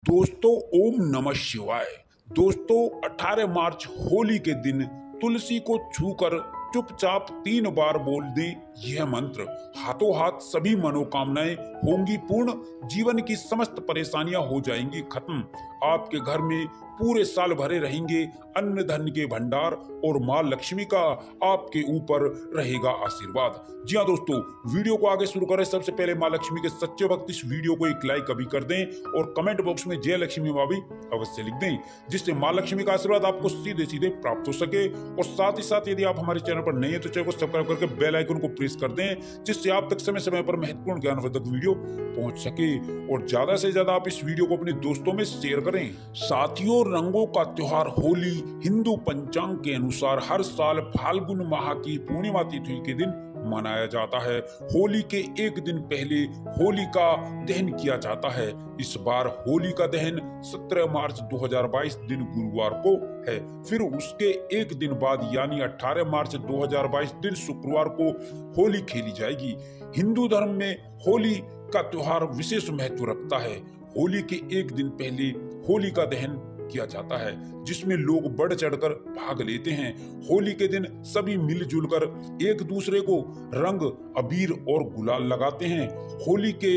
दोस्तों ओम नमः शिवाय। दोस्तों 18 मार्च होली के दिन तुलसी को छूकर चुपचाप 3 बार बोल दें यह मंत्र। हाथों हाथ सभी मनोकामनाएं होंगी पूर्ण, जीवन की समस्त परेशानियां हो जाएंगी खत्म। आपके घर में पूरे साल भरे रहेंगे अन्न धन के भंडार और माँ लक्ष्मी का आपके ऊपर रहेगा आशीर्वाद। जी हाँ दोस्तों, वीडियो को आगे शुरू करें सबसे पहले माँ लक्ष्मी के सच्चे भक्त इस वीडियो को एक लाइक अभी कर दें और कमेंट बॉक्स में जय लक्ष्मी माँ भी अवश्य लिख दें, जिससे माँ लक्ष्मी का आशीर्वाद आपको सीधे सीधे प्राप्त हो सके। और साथ ही साथ यदि आप हमारे चैनल पर नए हैं तो चैनल को सब्सक्राइब करके बेल आइकन को प्रेस कर दें, जिससे आप तक समय समय पर महत्वपूर्ण ज्ञानवर्धक वीडियो पहुंच सके। और ज्यादा से ज्यादा आप इस वीडियो को अपने दोस्तों में शेयर करें। साथियों, रंगों का त्योहार होली हिंदू पंचांग के अनुसार हर साल फाल्गुन माह की पूर्णिमा तिथि के दिन मनाया जाता है। होली के एक दिन पहले होली का दहन किया जाता है। इस बार होली का दहन 17 मार्च 2022 दिन गुरुवार को है। फिर उसके एक दिन बाद यानी 18 मार्च 2022 दिन शुक्रवार को होली खेली जाएगी। हिंदू धर्म में होली का त्योहार विशेष महत्व रखता है। होली के एक दिन पहले होली का दहन किया जाता है, जिसमें लोग बढ़ चढ़कर भाग लेते हैं। होली के दिन सभी मिलजुल कर एक दूसरे को रंग अबीर और गुलाल लगाते हैं। होली के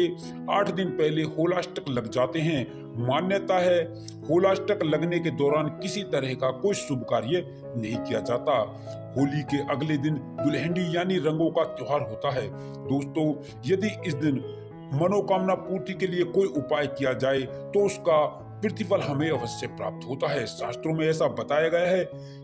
8 दिन पहले होलाष्टक लग जाते हैं। मान्यता है होलाष्टक लगने के दौरान किसी तरह का कोई शुभ कार्य नहीं किया जाता। होली के अगले दिन दुल्हनी यानी रंगों का त्योहार होता है। दोस्तों, यदि इस दिन मनोकामना पूर्ति के लिए कोई उपाय किया जाए तो उसका प्रतिफल हमें अवश्य प्राप्त होता है। शास्त्रों में ऐसा बताया गया है,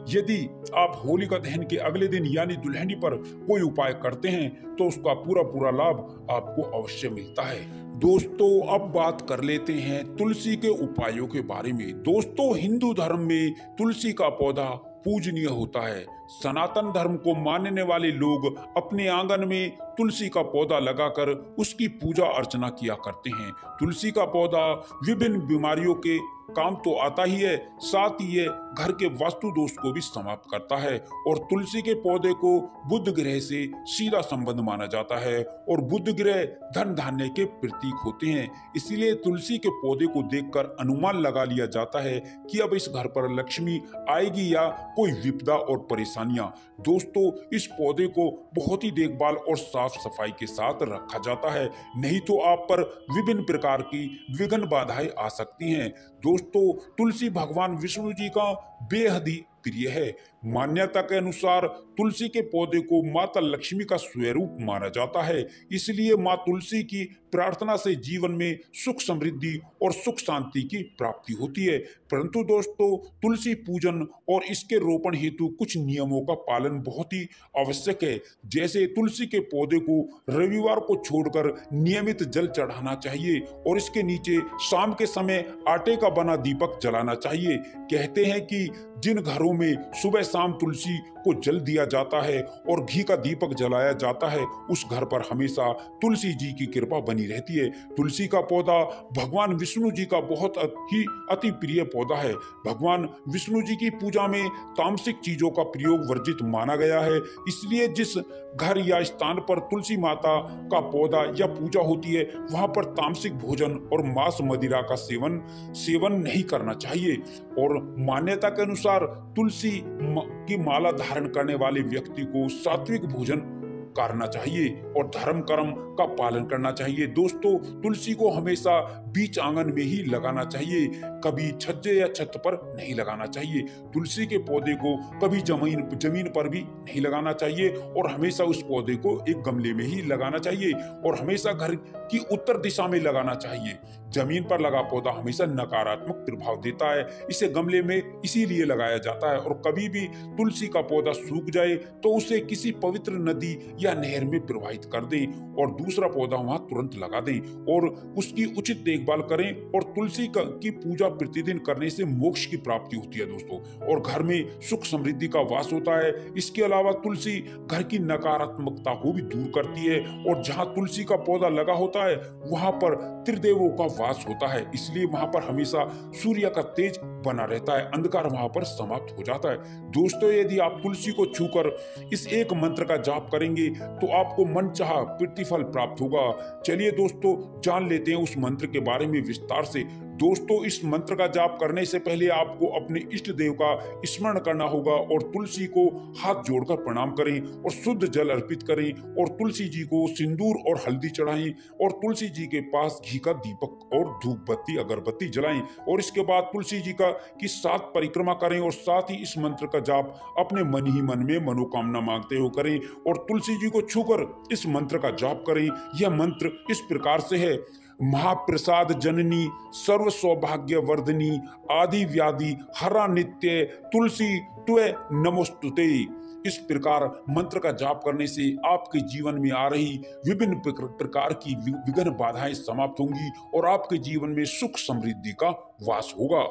यदि आप होली का दहन के अगले दिन यानी दुल्हनी पर कोई उपाय करते हैं तो उसका पूरा लाभ आपको अवश्य मिलता है। दोस्तों, अब बात कर लेते हैं तुलसी के उपायों के बारे में। दोस्तों, हिंदू धर्म में तुलसी का पौधा पूजनीय होता है। सनातन धर्म को मानने वाले लोग अपने आंगन में तुलसी का पौधा लगाकर उसकी पूजा अर्चना किया करते हैं। तुलसी का पौधा विभिन्न बीमारियों के काम तो आता ही है, साथ ही ये घर के वास्तु दोष को भी समाप्त करता है। और तुलसी के पौधे को बुध ग्रह से सीधा संबंध माना जाता है और बुध ग्रह धन धान्य के प्रतीक होते हैं। इसीलिए तुलसी के पौधे को देखकर अनुमान लगा लिया जाता है कि अब इस घर पर लक्ष्मी आएगी या कोई विपदा और परेशानियां। दोस्तों, इस पौधे को बहुत ही देखभाल और साफ सफाई के साथ रखा जाता है, नहीं तो आप पर विभिन्न प्रकार की विघ्न बाधाएं आ सकती हैं। दोस्तों, तुलसी भगवान विष्णु जी का बेहद ही प्रिय है। मान्यता के अनुसार तुलसी के पौधे को माता लक्ष्मी का स्वरूप माना जाता है। इसलिए माँ तुलसी की प्रार्थना से जीवन में सुख समृद्धि और सुख शांति की प्राप्ति होती है। परंतु दोस्तों, तुलसी पूजन और इसके रोपण हेतु कुछ नियमों का पालन बहुत ही आवश्यक है। जैसे तुलसी के पौधे को रविवार को छोड़कर नियमित जल चढ़ाना चाहिए और इसके नीचे शाम के समय आटे का बना दीपक जलाना चाहिए। कहते हैं कि जिन घरों में सुबह शाम तुलसी को जल दिया जाता है और घी का दीपक जलाया जाता है, उस घर पर हमेशा तुलसी जी की कृपा बनी रहती है। तुलसी का पौधा भगवान विष्णु जी का बहुत ही अति प्रिय पौधा है। भगवान विष्णु जी की पूजा में तामसिक चीजों का प्रयोग वर्जित माना गया है। इसलिए जिस घर या स्थान पर तुलसी माता का पौधा या पूजा होती है, वहां पर तामसिक भोजन और मांस मदिरा का सेवन नहीं करना चाहिए। और मान्यता के अनुसार तुलसी की माला धारण करने वाले व्यक्ति को सात्विक भोजन करना चाहिए और धर्म कर्म का पालन करना चाहिए। दोस्तों, तुलसी को हमेशा बीच आंगन में ही लगाना चाहिए, कभी छज्जे या छत पर नहीं लगाना चाहिए। तुलसी के पौधे को कभी जमीन पर भी नहीं लगाना चाहिए और हमेशा उस पौधे को एक गमले में ही लगाना चाहिए और हमेशा घर की उत्तर दिशा में लगाना चाहिए। जमीन पर लगा पौधा हमेशा नकारात्मक प्रभाव देता है, इसे गमले में इसीलिए लगाया जाता है। और कभी भी तुलसी का पौधा सूख जाए तो उसे किसी पवित्र नदी या नहर में प्रवाहित कर दें और दूसरा पौधा वहां तुरंत लगा दें और उसकी उचित देखभाल करें। और तुलसी की पूजा प्रतिदिन करने से मोक्ष की प्राप्ति होती है दोस्तों, और घर में सुख समृद्धि का वास होता है। इसके अलावा तुलसी घर की नकारात्मकता को भी दूर करती है और जहां तुलसी का पौधा लगा होता है वहां पर त्रिदेवों का वास होता है। इसलिए वहां पर हमेशा सूर्य का तेज बना रहता है, अंधकार वहां पर समाप्त हो जाता है। दोस्तों, यदि आप तुलसी को छूकर इस एक मंत्र का जाप करेंगे तो आपको मनचाहा प्रतिफल प्राप्त होगा। चलिए दोस्तों, जान लेते हैं उस मंत्र के बारे में विस्तार से। दोस्तों, इस मंत्र का जाप करने से पहले आपको अपने इष्ट देव का स्मरण करना होगा और तुलसी को हाथ जोड़कर प्रणाम करें और शुद्ध जल अर्पित करें और तुलसी जी को सिंदूर और हल्दी चढ़ाएं और तुलसी जी के पास घी का दीपक और धूप बत्ती अगरबत्ती जलाएं और इसके बाद तुलसी जी की 7 परिक्रमा करें और साथ ही इस मंत्र का जाप अपने मन ही मन में मनोकामना मांगते हुए करें और तुलसी जी को छूकर इस मंत्र का जाप करें। यह मंत्र इस प्रकार से है: महाप्रसाद जननी सर्व सौभाग्य वर्धनी आदि व्याधि हरा नित्य तुलसी त्वे नमोस्तुते। इस प्रकार मंत्र का जाप करने से आपके जीवन में आ रही विभिन्न प्रकार की विघ्न बाधाएं समाप्त होंगी और आपके जीवन में सुख समृद्धि का वास होगा।